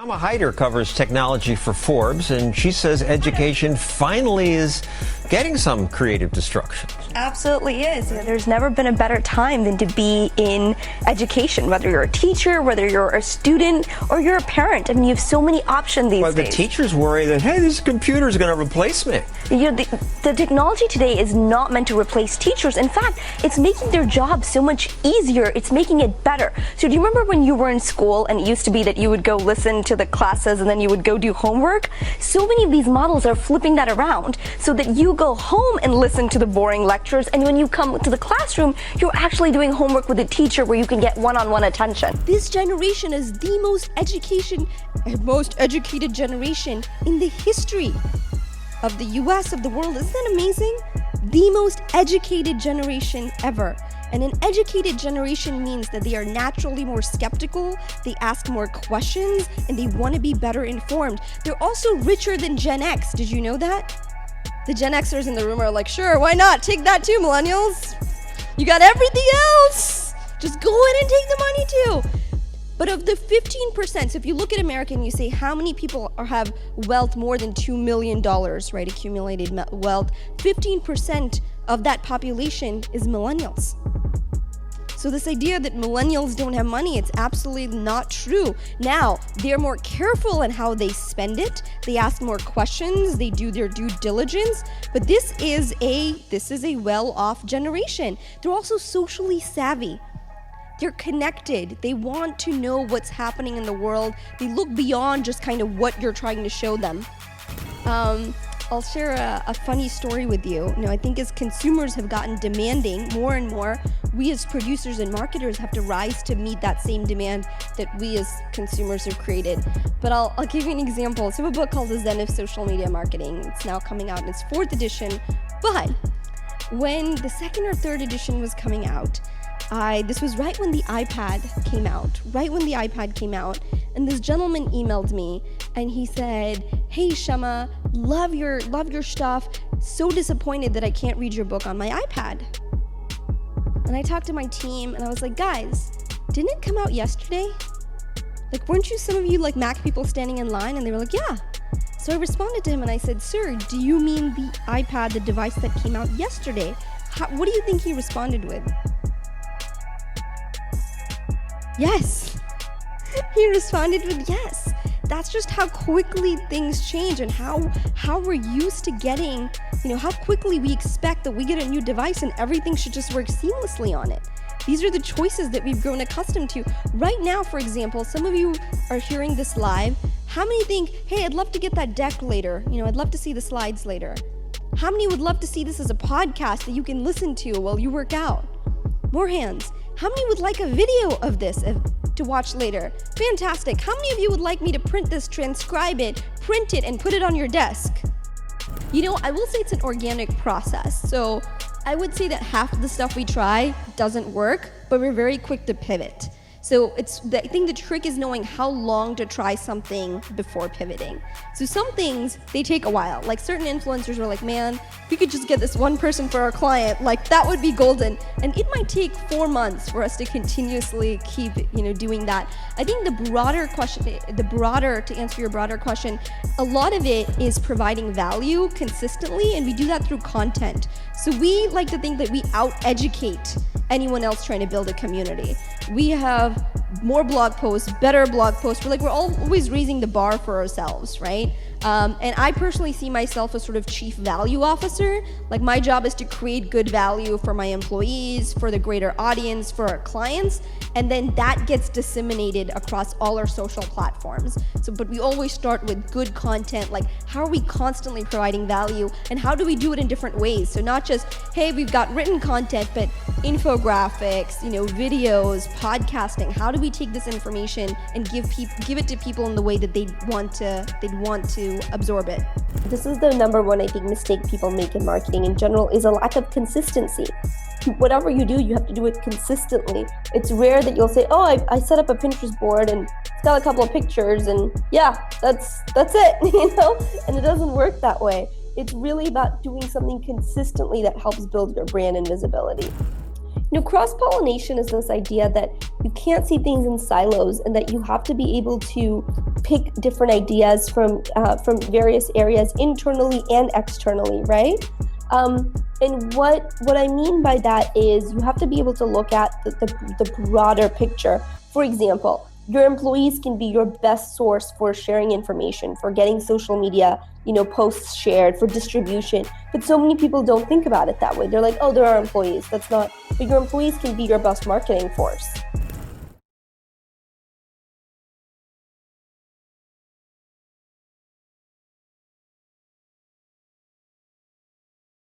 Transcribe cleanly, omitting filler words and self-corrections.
Shama Hyder covers technology for Forbes, and she says education finally is getting some creative destruction. Absolutely is. There's never been a better time than to be in education, whether you're a teacher, whether you're a student, or you're a parent. I mean, you have so many options these days. The teachers worry that, hey, this computer is going to replace me. The technology today is not meant to replace teachers. In fact, it's making their job so much easier. It's making it better. So do you remember when you were in school and it used to be that you would go listen to the classes and then you would go do homework? So many of these models are flipping that around so that you go home and listen to the boring lectures, and when you come to the classroom, you're actually doing homework with a teacher where you can get one-on-one attention. This generation is the most educated generation in the history of the US, of the world. Isn't that amazing? The most educated generation ever. And an educated generation means that they are naturally more skeptical, they ask more questions, and they want to be better informed. They're also richer than Gen X. Did you know that? The Gen Xers in the room are like, sure, why not? Take that too, millennials. You got everything else. Just go in and take the money too. But of the 15%, so if you look at America and you say how many people have wealth more than $2 million, right, accumulated wealth, 15% of that population is millennials. So this idea that millennials don't have money, it's absolutely not true. Now, they're more careful in how they spend it. They ask more questions, they do their due diligence, but this is a well-off generation. They're also socially savvy. They're connected. They want to know what's happening in the world. They look beyond just kind of what you're trying to show them. I'll share a funny story with you. I think as consumers have gotten demanding more and more, we as producers and marketers have to rise to meet that same demand that we as consumers have created. But I'll give you an example. So I have a book called The Zen of Social Media Marketing. It's now coming out in its 4th edition. But when the 2nd or 3rd edition was coming out, this was right when the iPad came out, and this gentleman emailed me and he said, "Hey Shama, love your stuff. So disappointed that I can't read your book on my iPad." And I talked to my team and I was like, "Guys, didn't it come out yesterday? Like, weren't you some of you like Mac people standing in line?" And they were like, "Yeah." So I responded to him and I said, "Sir, do you mean the iPad, the device that came out yesterday?" What do you think he responded with? Yes. He responded with yes. That's just how quickly things change and how we're used to getting, how quickly we expect that we get a new device and everything should just work seamlessly on it. These are the choices that we've grown accustomed to. Right now, for example, some of you are hearing this live. How many think, hey, I'd love to get that deck later. I'd love to see the slides later. How many would love to see this as a podcast that you can listen to while you work out? More hands. How many would like a video of this to watch later? Fantastic. How many of you would like me to print this, transcribe it, print it, and put it on your desk? I will say it's an organic process. So I would say that half of the stuff we try doesn't work, but we're very quick to pivot. So I think the trick is knowing how long to try something before pivoting. So some things, they take a while. Like certain influencers are like, man, if we could just get this one person for our client, like that would be golden. And it might take 4 months for us to continuously keep, doing that. I think to answer your broader question, a lot of it is providing value consistently, and we do that through content. So we like to think that we out-educate anyone else trying to build a community. We have more blog posts, better blog posts. We're always raising the bar for ourselves, right? And I personally see myself as sort of chief value officer. Like, my job is to create good value for my employees, for the greater audience, for our clients, and then that gets disseminated across all our social platforms. But we always start with good content, like how are we constantly providing value and how do we do it in different ways? So not just, hey, we've got written content, but infographics, videos, podcasting. How do we take this information and give it to people in the way that they'd want to absorb it? This is the number one, I think, mistake people make in marketing in general, is a lack of consistency. Whatever you do, you have to do it consistently. It's rare that you'll say, oh, I set up a Pinterest board and it's got a couple of pictures and yeah, that's it, and it doesn't work that way. It's really about doing something consistently that helps build your brand and visibility. Cross-pollination is this idea that you can't see things in silos and that you have to be able to pick different ideas from various areas internally and externally, right? And what I mean by that is you have to be able to look at the broader picture. For example, your employees can be your best source for sharing information, for getting social media, posts shared, for distribution. But so many people don't think about it that way. They're like, oh, they're our employees. That's not, but your employees can be your best marketing force.